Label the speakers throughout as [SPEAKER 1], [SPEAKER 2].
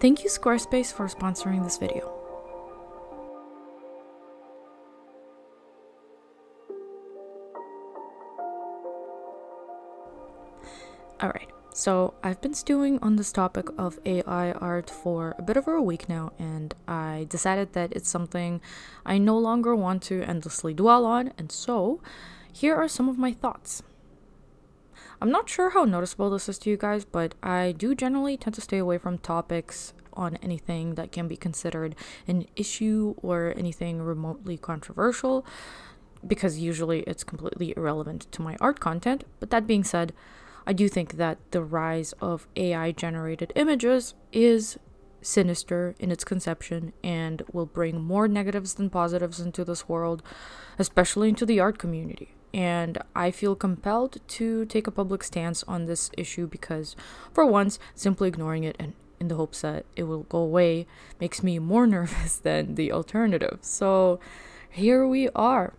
[SPEAKER 1] Thank you Squarespace for sponsoring this video. Alright, so I've been stewing on this topic of AI art for a bit over a week now, and I decided that it's something I no longer want to endlessly dwell on, and so here are some of my thoughts. I'm not sure how noticeable this is to you guys, but I do generally tend to stay away from topics on anything that can be considered an issue or anything remotely controversial, because usually it's completely irrelevant to my art content. But that being said, I do think that the rise of AI generated images is sinister in its conception and will bring more negatives than positives into this world, especially into the art community. And I feel compelled to take a public stance on this issue because, for once, simply ignoring it and in the hopes that it will go away makes me more nervous than the alternative. So here we are.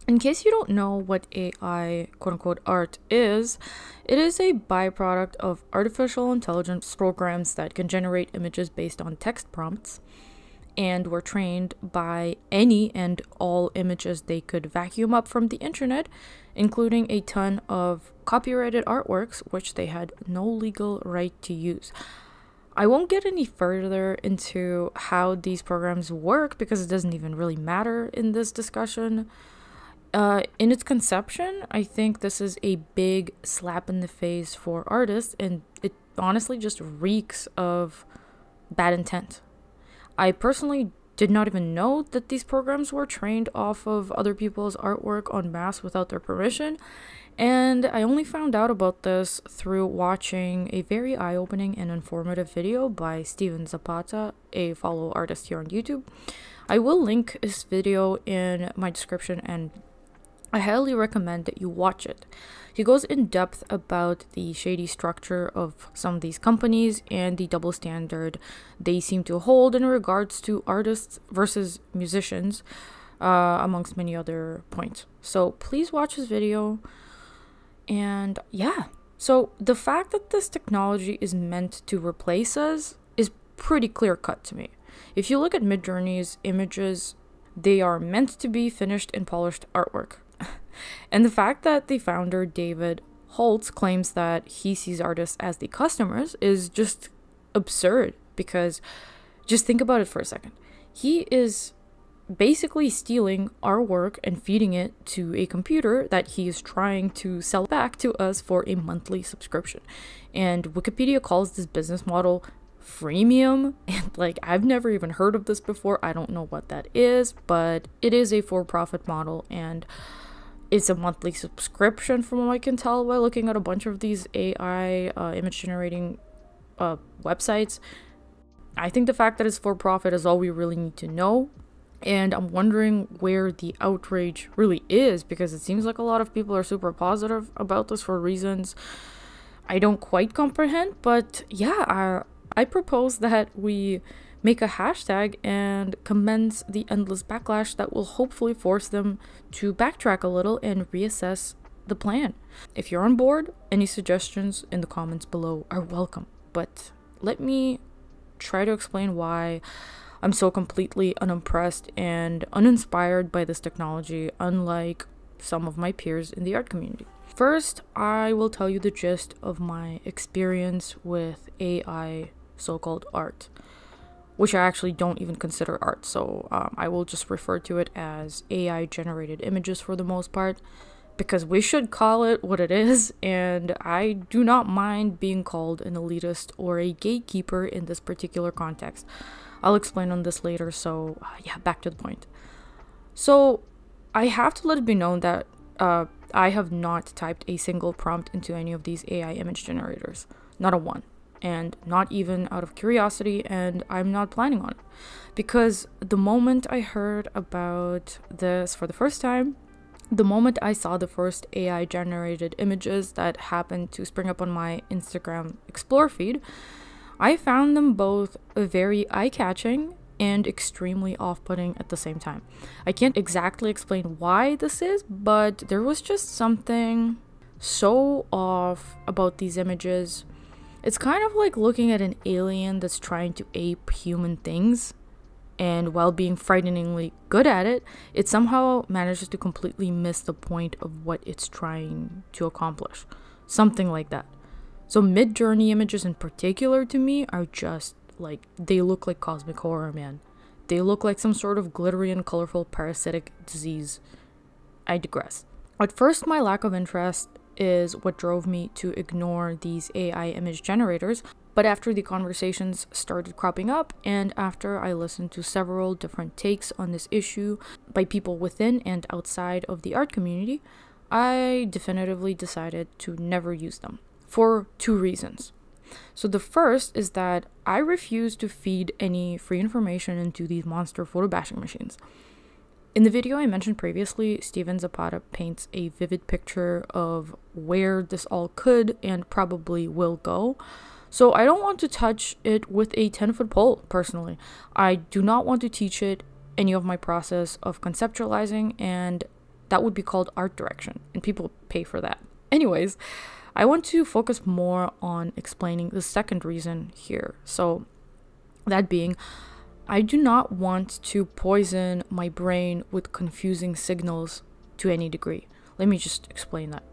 [SPEAKER 1] In case you don't know what AI quote-unquote art is, it is a byproduct of artificial intelligence programs that can generate images based on text prompts and were trained by any and all images they could vacuum up from the internet, including a ton of copyrighted artworks which they had no legal right to use. I won't get any further into how these programs work because it doesn't even really matter in this discussion. In its conception, I think this is a big slap in the face for artists, and it honestly just reeks of bad intent. I personally did not even know that these programs were trained off of other people's artwork en masse without their permission, and I only found out about this through watching a very eye-opening and informative video by Steven Zapata, a fellow artist here on YouTube. I will link this video in my description, and I highly recommend that you watch it. He goes in depth about the shady structure of some of these companies and the double standard they seem to hold in regards to artists versus musicians, amongst many other points. So please watch his video. And yeah, so the fact that this technology is meant to replace us is pretty clear cut to me. If you look at Midjourney's images, they are meant to be finished and polished artwork. And the fact that the founder, David Holtz, claims that he sees artists as the customers is just absurd, because just think about it for a second. He is basically stealing our work and feeding it to a computer that he is trying to sell back to us for a monthly subscription. And Wikipedia calls this business model freemium, and like, I've never even heard of this before. I don't know what that is, but it is a for-profit model, and it's a monthly subscription from what I can tell by looking at a bunch of these AI image generating websites. I think the fact that it's for profit is all we really need to know, and I'm wondering where the outrage really is, because it seems like a lot of people are super positive about this for reasons I don't quite comprehend. But yeah, I propose that we make a hashtag and commence the endless backlash that will hopefully force them to backtrack a little and reassess the plan. If you're on board, any suggestions in the comments below are welcome. But let me try to explain why I'm so completely unimpressed and uninspired by this technology, unlike some of my peers in the art community. First, I will tell you the gist of my experience with AI so-called art, which I actually don't even consider art, so I will just refer to it as AI generated images for the most part, because we should call it what it is, and I do not mind being called an elitist or a gatekeeper in this particular context. I'll explain on this later, so yeah, back to the point. So I have to let it be known that I have not typed a single prompt into any of these AI image generators, not a one. And not even out of curiosity, and I'm not planning on it. Because the moment I heard about this for the first time, the moment I saw the first AI generated images that happened to spring up on my Instagram Explore feed, I found them both very eye-catching and extremely off-putting at the same time. I can't exactly explain why this is, but there was just something so off about these images. It's kind of like looking at an alien that's trying to ape human things, and while being frighteningly good at it, it somehow manages to completely miss the point of what it's trying to accomplish. Something like that. So Mid-Journey images in particular to me are just like, they look like cosmic horror, man. They look like some sort of glittery and colorful parasitic disease. I digress. At first, my lack of interest is what drove me to ignore these AI image generators, but after the conversations started cropping up, and after I listened to several different takes on this issue by people within and outside of the art community, I definitively decided to never use them, for 2 reasons. So the first is that I refuse to feed any free information into these monster photo bashing machines. In the video I mentioned previously, Steven Zapata paints a vivid picture of where this all could and probably will go. So I don't want to touch it with a 10-foot pole, personally. I do not want to teach it any of my process of conceptualizing, and that would be called art direction, and people pay for that. Anyways, I want to focus more on explaining the second reason here. So that being, I do not want to poison my brain with confusing signals to any degree. Let me just explain that.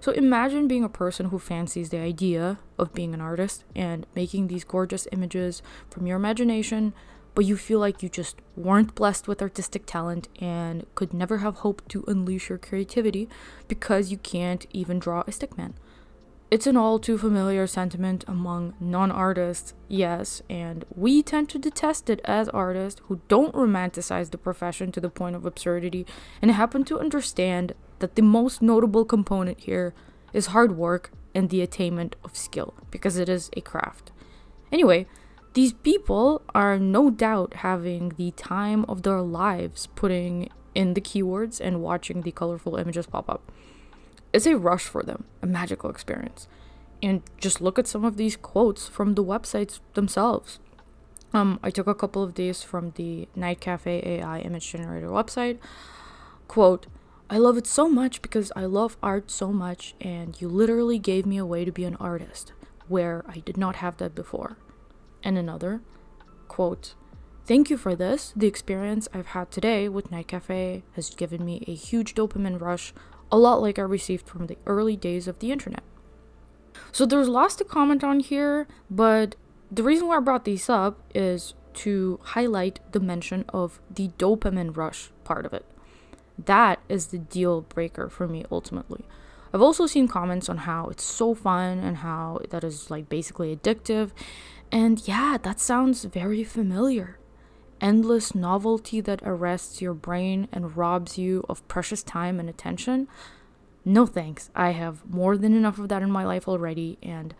[SPEAKER 1] So imagine being a person who fancies the idea of being an artist and making these gorgeous images from your imagination, but you feel like you just weren't blessed with artistic talent and could never have hoped to unleash your creativity because you can't even draw a stickman. It's an all too familiar sentiment among non-artists, yes, and we tend to detest it as artists who don't romanticize the profession to the point of absurdity and happen to understand that the most notable component here is hard work and the attainment of skill, because it is a craft. Anyway, these people are no doubt having the time of their lives putting in the keywords and watching the colorful images pop up. It's a rush for them, a magical experience. And just look at some of these quotes from the websites themselves. I took a couple of these from the Night Cafe AI image generator website. Quote, "I love it so much because I love art so much, and you literally gave me a way to be an artist, where I did not have that before." And another, quote, "Thank you for this. The experience I've had today with Night Cafe has given me a huge dopamine rush, a lot like I received from the early days of the internet." So there's lots to comment on here, but the reason why I brought these up is to highlight the mention of the dopamine rush part of it. That is the deal breaker for me ultimately. I've also seen comments on how it's so fun and how that is like basically addictive. And yeah, that sounds very familiar. Endless novelty that arrests your brain and robs you of precious time and attention. No thanks. I have more than enough of that in my life already. And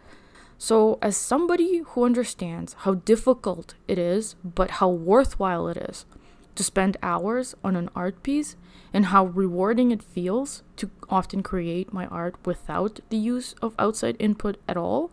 [SPEAKER 1] so as somebody who understands how difficult it is, but how worthwhile it is to spend hours on an art piece, and how rewarding it feels to often create my art without the use of outside input at all,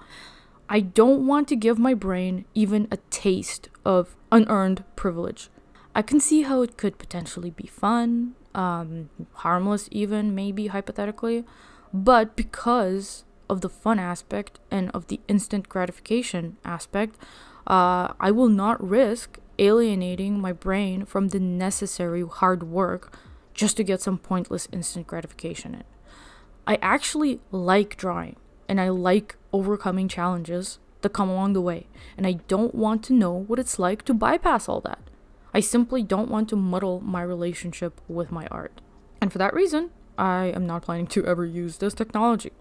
[SPEAKER 1] I don't want to give my brain even a taste of unearned privilege. I can see how it could potentially be fun, harmless even, maybe hypothetically, but because of the fun aspect and of the instant gratification aspect, I will not risk alienating my brain from the necessary hard work just to get some pointless instant gratification in. I actually like drawing, and I like overcoming challenges that come along the way, and I don't want to know what it's like to bypass all that. I simply don't want to muddle my relationship with my art. And for that reason, I am not planning to ever use this technology.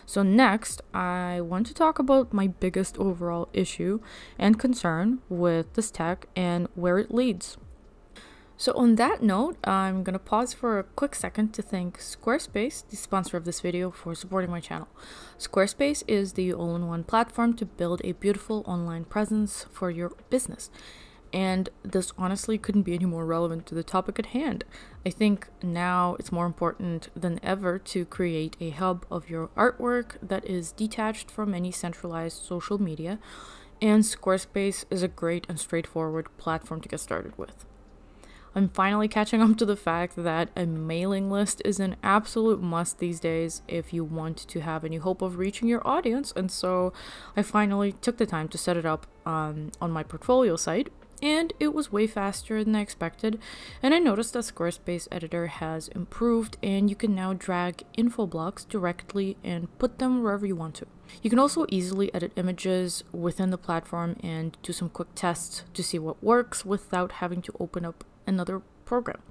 [SPEAKER 1] So next, I want to talk about my biggest overall issue and concern with this tech and where it leads. So on that note, I'm going to pause for a quick second to thank Squarespace, the sponsor of this video, for supporting my channel. Squarespace is the all-in-one platform to build a beautiful online presence for your business. And this honestly couldn't be any more relevant to the topic at hand. I think now it's more important than ever to create a hub of your artwork that is detached from any centralized social media, and Squarespace is a great and straightforward platform to get started with. I'm finally catching up to the fact that a mailing list is an absolute must these days if you want to have any hope of reaching your audience, and so I finally took the time to set it up on my portfolio site, and it was way faster than I expected. And I noticed that Squarespace editor has improved, and you can now drag info blocks directly and put them wherever you want to. You can also easily edit images within the platform and do some quick tests to see what works without having to open up another program.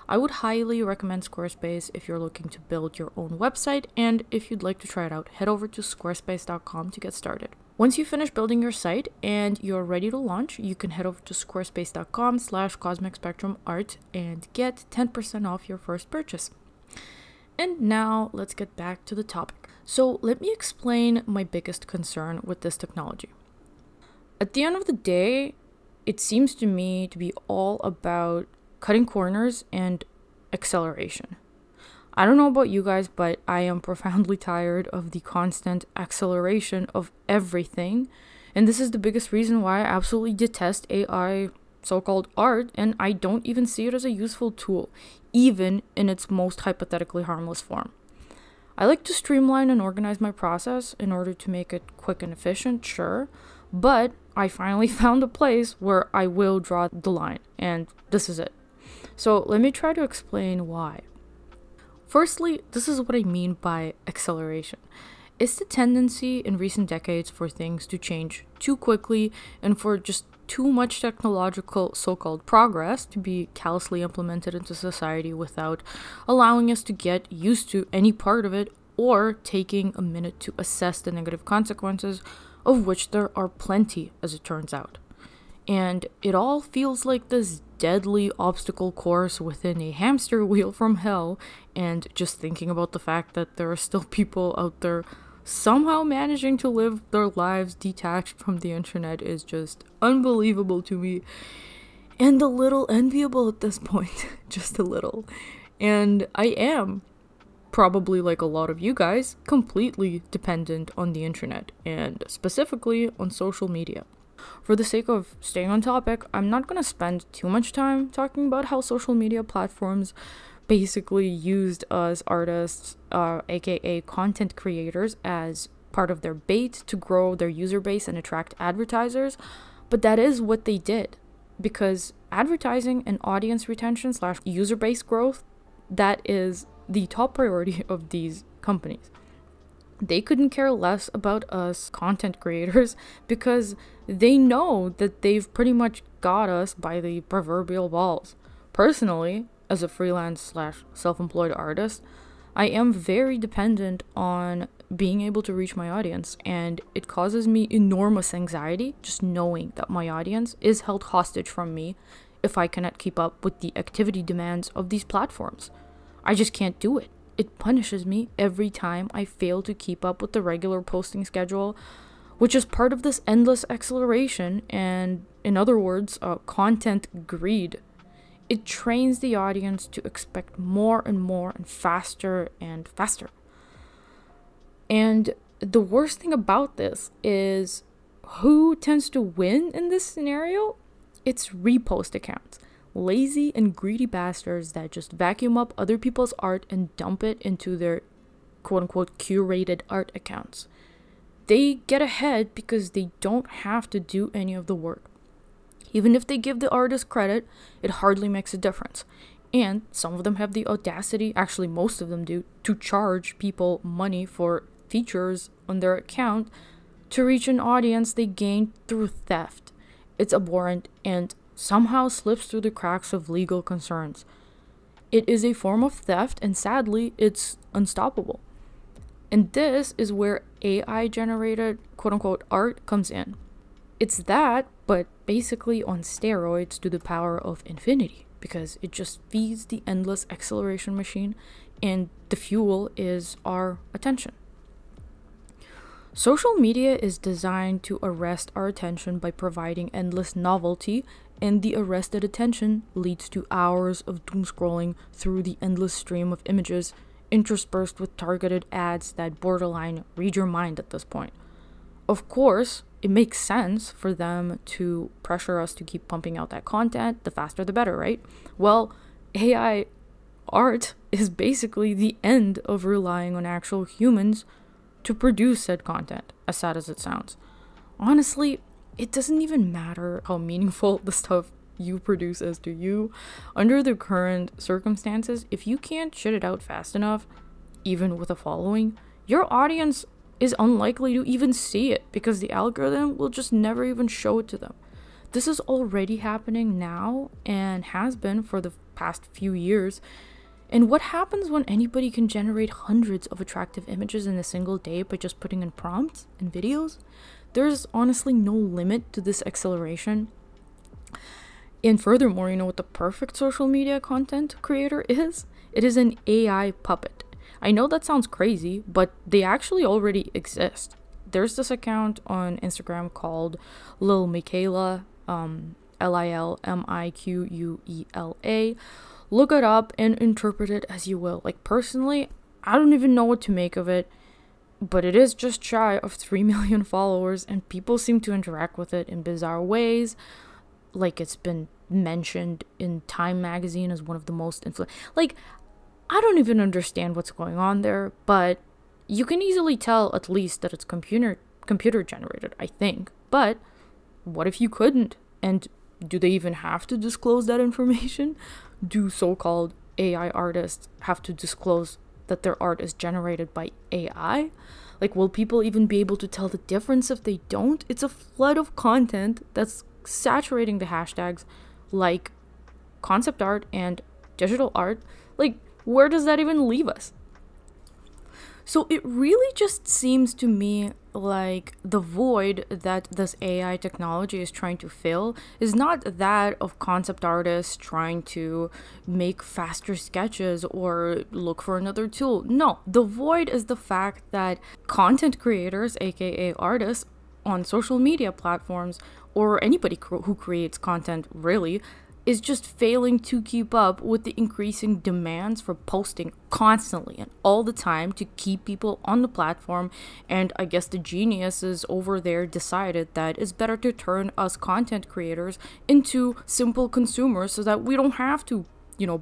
[SPEAKER 1] I would highly recommend Squarespace if you're looking to build your own website, and if you'd like to try it out, head over to squarespace.com to get started. Once you finish building your site and you're ready to launch, you can head over to squarespace.com/cosmicspectrumart and get 10% off your first purchase. And now let's get back to the topic. So let me explain my biggest concern with this technology. At the end of the day, it seems to me to be all about cutting corners and acceleration. I don't know about you guys, but I am profoundly tired of the constant acceleration of everything. And this is the biggest reason why I absolutely detest AI so-called art, and I don't even see it as a useful tool, even in its most hypothetically harmless form. I like to streamline and organize my process in order to make it quick and efficient, sure, but I finally found a place where I will draw the line, and this is it. So let me try to explain why. Firstly, this is what I mean by acceleration. It's the tendency in recent decades for things to change too quickly and for just too much technological so-called progress to be callously implemented into society without allowing us to get used to any part of it or taking a minute to assess the negative consequences, of which there are plenty, as it turns out. And it all feels like this deadly obstacle course within a hamster wheel from hell, and just thinking about the fact that there are still people out there somehow managing to live their lives detached from the internet is just unbelievable to me, and a little enviable at this point. Just a little. And I am, probably like a lot of you guys, completely dependent on the internet, and specifically on social media. For the sake of staying on topic, I'm not going to spend too much time talking about how social media platforms basically used us artists, aka content creators, as part of their bait to grow their user base and attract advertisers, but that is what they did, because advertising and audience retention / user base growth, that is the top priority of these companies. They couldn't care less about us content creators because they know that they've pretty much got us by the proverbial balls. Personally, as a freelance / self-employed artist, I am very dependent on being able to reach my audience, and it causes me enormous anxiety just knowing that my audience is held hostage from me if I cannot keep up with the activity demands of these platforms. I just can't do it. It punishes me every time I fail to keep up with the regular posting schedule, which is part of this endless acceleration and, in other words, content greed. It trains the audience to expect more and more and faster and faster. And the worst thing about this is who tends to win in this scenario? It's repost accounts. Lazy and greedy bastards that just vacuum up other people's art and dump it into their quote-unquote curated art accounts. They get ahead because they don't have to do any of the work. Even if they give the artist credit, it hardly makes a difference. And some of them have the audacity, actually most of them do, to charge people money for features on their account to reach an audience they gained through theft. It's abhorrent and somehow slips through the cracks of legal concerns. It is a form of theft, and sadly, it's unstoppable. And this is where AI-generated quote-unquote art comes in. It's that, but basically on steroids to the power of infinity, because it just feeds the endless acceleration machine, and the fuel is our attention. Social media is designed to arrest our attention by providing endless novelty, and the arrested attention leads to hours of doom scrolling through the endless stream of images interspersed with targeted ads that borderline read your mind at this point. Of course, it makes sense for them to pressure us to keep pumping out that content. The faster the better, right? Well, AI art is basically the end of relying on actual humans to produce said content, as sad as it sounds. Honestly, it doesn't even matter how meaningful the stuff you produce is to you. Under the current circumstances, if you can't shit it out fast enough, even with a following, your audience is unlikely to even see it because the algorithm will just never even show it to them. This is already happening now and has been for the past few years. And what happens when anybody can generate hundreds of attractive images in a single day by just putting in prompts and videos? There's honestly no limit to this acceleration. And furthermore, you know what the perfect social media content creator is? It is an AI puppet. I know that sounds crazy, but they actually already exist. There's this account on Instagram called Lil Miquela, Lilmiquela. Look it up and interpret it as you will. Like, personally, I don't even know what to make of it, but it is just shy of 3 million followers, and people seem to interact with it in bizarre ways. Like, it's been mentioned in Time magazine as one of the most like, I don't even understand what's going on there, but you can easily tell at least that it's computer generated, I think. But what if you couldn't? And do they even have to disclose that information? Do so-called AI artists have to disclose that their art is generated by AI? Like, will people even be able to tell the difference if they don't? It's a flood of content that's saturating the hashtags like concept art and digital art. Like, where does that even leave us? So it really just seems to me like the void that this AI technology is trying to fill is not that of concept artists trying to make faster sketches or look for another tool. No, the void is the fact that content creators, aka artists, on social media platforms, or anybody who creates content really, is just failing to keep up with the increasing demands for posting constantly and all the time to keep people on the platform. And I guess the geniuses over there decided that it's better to turn us content creators into simple consumers so that we don't have to,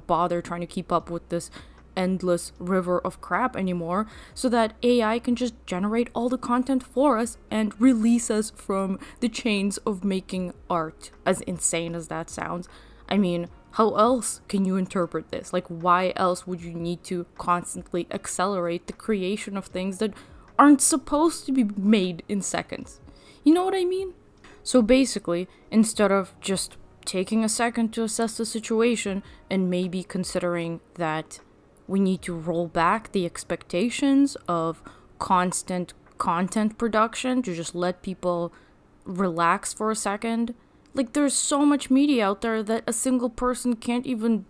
[SPEAKER 1] bother trying to keep up with this endless river of crap anymore, so that AI can just generate all the content for us and release us from the chains of making art, as insane as that sounds. I mean, how else can you interpret this? Like, why else would you need to constantly accelerate the creation of things that aren't supposed to be made in seconds? You know what I mean? So basically, instead of just taking a second to assess the situation and maybe considering that we need to roll back the expectations of constant content production to just let people relax for a second. Like, there's so much media out there that a single person can't even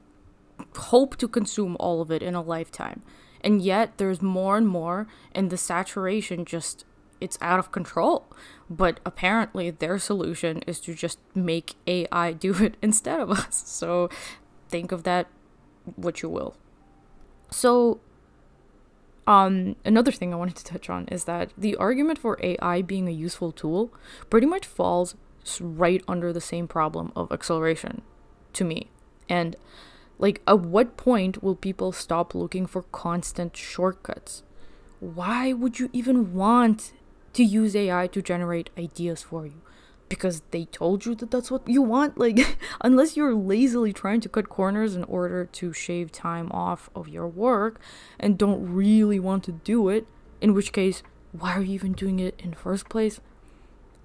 [SPEAKER 1] hope to consume all of it in a lifetime. And yet there's more and more, and the saturation it's out of control. But apparently their solution is to just make AI do it instead of us. So think of that what you will. So another thing I wanted to touch on is that the argument for AI being a useful tool pretty much falls right under the same problem of acceleration to me. And like, at what point will people stop looking for constant shortcuts? Why would you even want to use AI to generate ideas for you? Because they told you that that's what you want? Like, unless you're lazily trying to cut corners in order to shave time off of your work and don't really want to do it, in which case, why are you even doing it in the first place?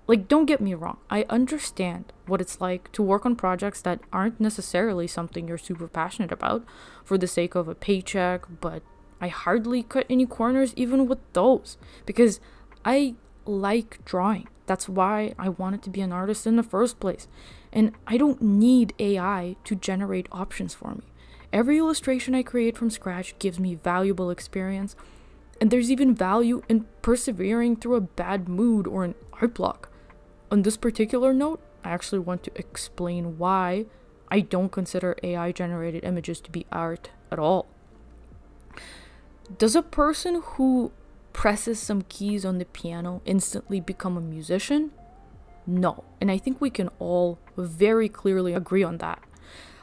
[SPEAKER 1] Like, don't get me wrong, I understand what it's like to work on projects that aren't necessarily something you're super passionate about for the sake of a paycheck, but I hardly cut any corners even with those, because I like drawing. That's why I wanted to be an artist in the first place. And I don't need AI to generate options for me. Every illustration I create from scratch gives me valuable experience, and there's even value in persevering through a bad mood or an art block. On this particular note, I actually want to explain why I don't consider AI-generated images to be art at all. Does a person who presses some keys on the piano instantly become a musician? No. And I think we can all very clearly agree on that.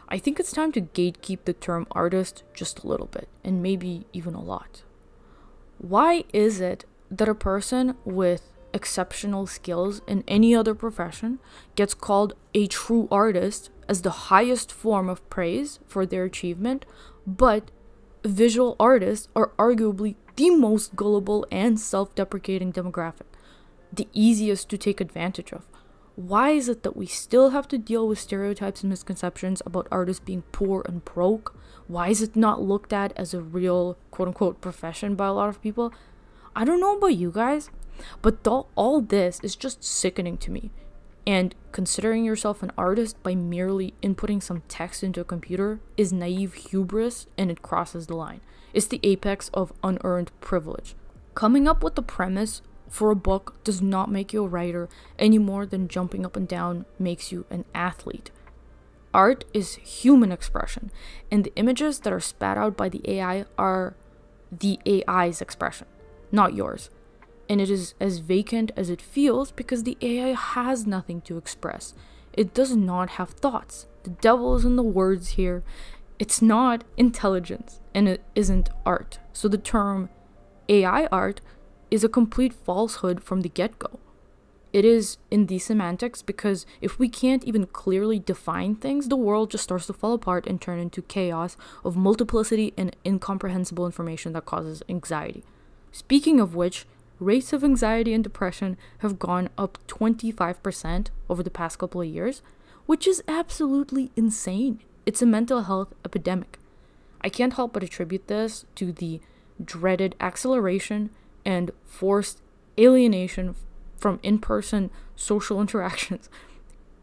[SPEAKER 1] I think it's time to gatekeep the term artist just a little bit, and maybe even a lot. Why is it that a person with exceptional skills in any other profession gets called a true artist as the highest form of praise for their achievement, but visual artists are arguably the most gullible and self-deprecating demographic, the easiest to take advantage of? Why is it that we still have to deal with stereotypes and misconceptions about artists being poor and broke? Why is it not looked at as a real quote-unquote profession by a lot of people? I don't know about you guys, but all this is just sickening to me. And considering yourself an artist by merely inputting some text into a computer is naive hubris, and it crosses the line. It's the apex of unearned privilege. Coming up with the premise for a book does not make you a writer any more than jumping up and down makes you an athlete. Art is human expression, and the images that are spat out by the AI are the AI's expression, not yours. And it is as vacant as it feels because the AI has nothing to express. It does not have thoughts. The devil is in the words here. It's not intelligence, and it isn't art. So the term AI art is a complete falsehood from the get-go. It is in the semantics because if we can't even clearly define things, the world just starts to fall apart and turn into chaos of multiplicity and incomprehensible information that causes anxiety. Speaking of which, rates of anxiety and depression have gone up 25% over the past couple of years, which is absolutely insane. It's a mental health epidemic. I can't help but attribute this to the dreaded acceleration and forced alienation from in-person social interactions,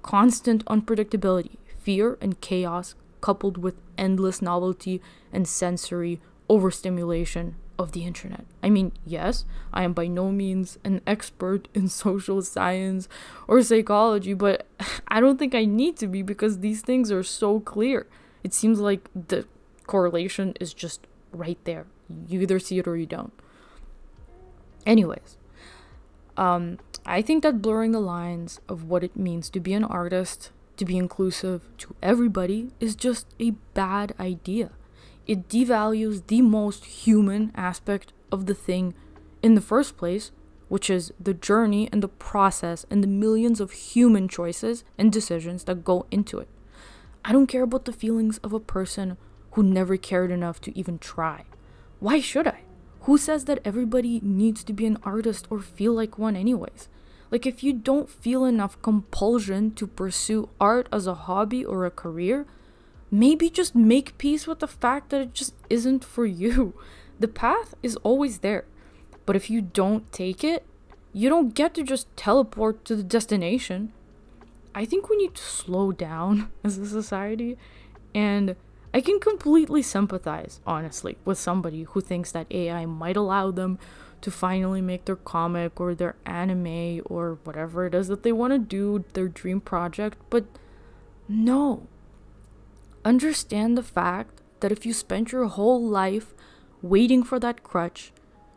[SPEAKER 1] constant unpredictability, fear and chaos coupled with endless novelty and sensory overstimulation of the internet. I mean, yes, I am by no means an expert in social science or psychology, but I don't think I need to be because these things are so clear. It seems like the correlation is just right there. You either see it or you don't. Anyways, I think that blurring the lines of what it means to be an artist, to be inclusive to everybody, is just a bad idea. It devalues the most human aspect of the thing in the first place, which is the journey and the process and the millions of human choices and decisions that go into it. I don't care about the feelings of a person who never cared enough to even try. Why should I? Who says that everybody needs to be an artist or feel like one anyways? Like, if you don't feel enough compulsion to pursue art as a hobby or a career, maybe just make peace with the fact that it just isn't for you. The path is always there. But if you don't take it, you don't get to just teleport to the destination. I think we need to slow down as a society, and I can completely sympathize, honestly, with somebody who thinks that AI might allow them to finally make their comic or their anime or whatever it is that they want to do, their dream project, but no. Understand the fact that if you spent your whole life waiting for that crutch,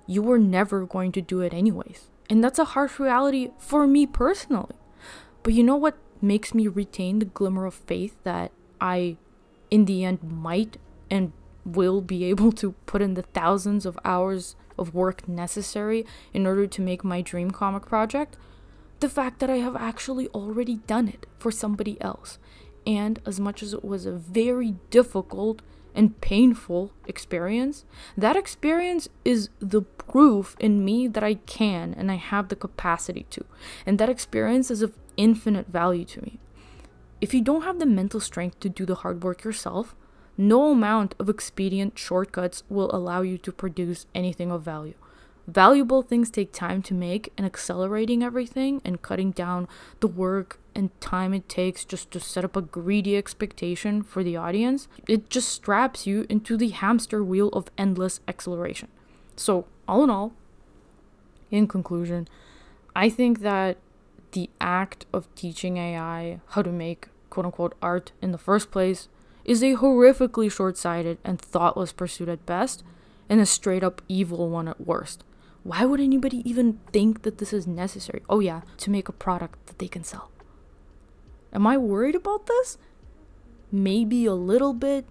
[SPEAKER 1] you were never going to do it anyways. And that's a harsh reality for me personally. But you know what makes me retain the glimmer of faith that I, in the end, might and will be able to put in the thousands of hours of work necessary in order to make my dream comic project? The fact that I have actually already done it for somebody else. And as much as it was a very difficult and painful experience, that experience is the proof in me that I can and I have the capacity to. And that experience is of infinite value to me. If you don't have the mental strength to do the hard work yourself, no amount of expedient shortcuts will allow you to produce anything of value. Valuable things take time to make, and accelerating everything and cutting down the work and time it takes just to set up a greedy expectation for the audience, it just straps you into the hamster wheel of endless acceleration. So, all in all, in conclusion, I think that the act of teaching AI how to make quote-unquote art in the first place is a horrifically short-sighted and thoughtless pursuit at best, and a straight-up evil one at worst. Why would anybody even think that this is necessary? Oh yeah, to make a product that they can sell. Am I worried about this? Maybe a little bit.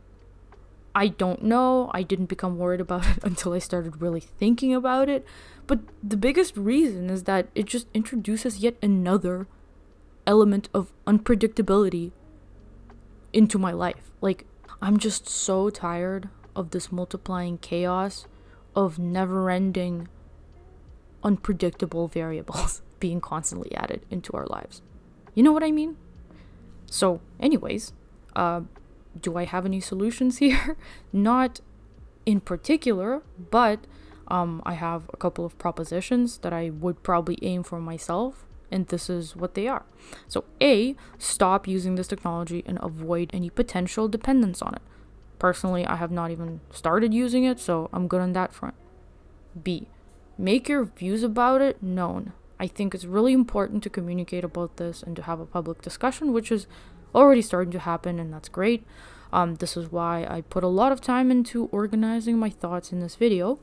[SPEAKER 1] I don't know. I didn't become worried about it until I started really thinking about it. But the biggest reason is that it just introduces yet another element of unpredictability into my life. Like, I'm just so tired of this multiplying chaos of never-ending unpredictable variables being constantly added into our lives. You know what I mean? So anyways, do I have any solutions here? Not in particular, but I have a couple of propositions that I would probably aim for myself, and this is what they are. So A, stop using this technology and avoid any potential dependence on it. Personally, I have not even started using it, so I'm good on that front. B, make your views about it known. I think it's really important to communicate about this and to have a public discussion, which is already starting to happen, and that's great. This is why I put a lot of time into organizing my thoughts in this video,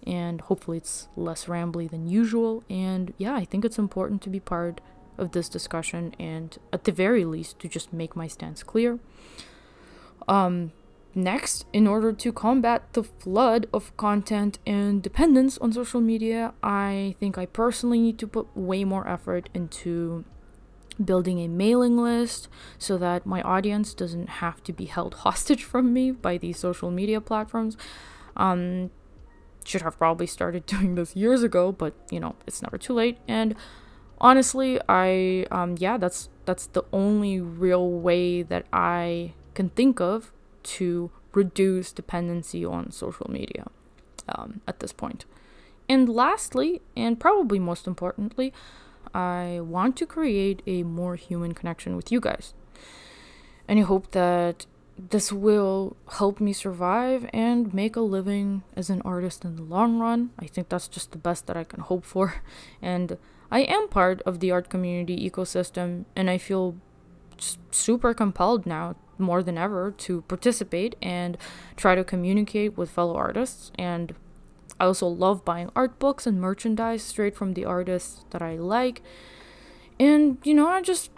[SPEAKER 1] and hopefully it's less rambly than usual. And yeah, I think it's important to be part of this discussion, and at the very least to just make my stance clear. Next, in order to combat the flood of content and dependence on social media, I think I personally need to put way more effort into building a mailing list so that my audience doesn't have to be held hostage from me by these social media platforms. Should have probably started doing this years ago, but you know, it's never too late. And honestly, that's the only real way that I can think of to reduce dependency on social media at this point. And lastly, and probably most importantly, I want to create a more human connection with you guys. And I hope that this will help me survive and make a living as an artist in the long run. I think that's just the best that I can hope for. And I am part of the art community ecosystem, and I feel super compelled now more than ever to participate and try to communicate with fellow artists. And I also love buying art books and merchandise straight from the artists that I like. And you know,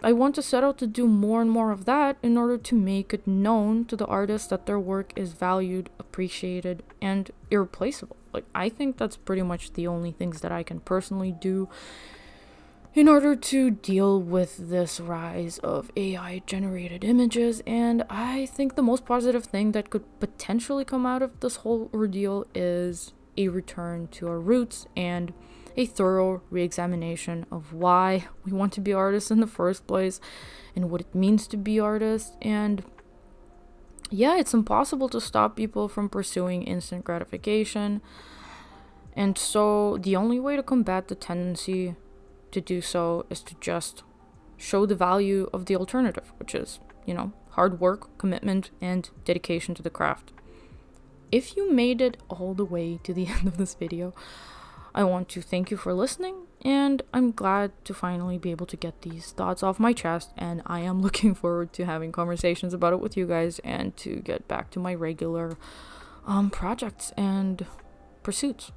[SPEAKER 1] I want to set out to do more and more of that in order to make it known to the artists that their work is valued, appreciated, and irreplaceable. Like, I think that's pretty much the only things that I can personally do in order to deal with this rise of AI generated images. And I think the most positive thing that could potentially come out of this whole ordeal is a return to our roots and a thorough re-examination of why we want to be artists in the first place and what it means to be artists. And yeah, it's impossible to stop people from pursuing instant gratification, and so the only way to combat the tendency to do so is to just show the value of the alternative, which is, you know, hard work, commitment, and dedication to the craft. If you made it all the way to the end of this video, I want to thank you for listening, and I'm glad to finally be able to get these thoughts off my chest, and I am looking forward to having conversations about it with you guys and to get back to my regular projects and pursuits.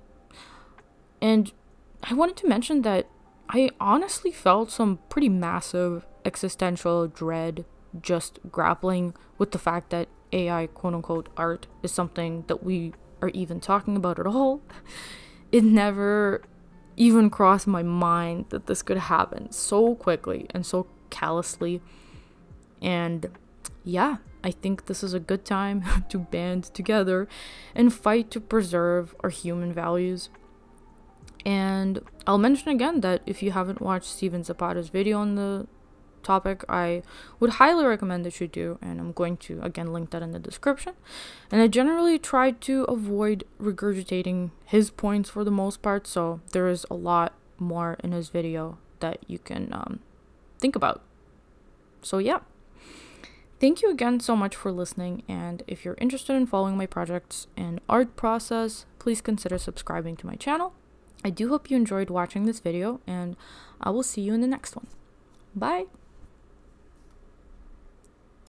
[SPEAKER 1] And I wanted to mention that I honestly felt some pretty massive existential dread just grappling with the fact that AI quote-unquote art is something that we are even talking about at all. It never even crossed my mind that this could happen so quickly and so callously. And yeah, I think this is a good time to band together and fight to preserve our human values. And I'll mention again that if you haven't watched Steven Zapata's video on the topic, I would highly recommend that you do, and I'm going to again link that in the description. And I generally try to avoid regurgitating his points for the most part, so there is a lot more in his video that you can think about. So yeah, thank you again so much for listening, and if you're interested in following my projects and art process, please consider subscribing to my channel. I do hope you enjoyed watching this video, and I will see you in the next one. Bye!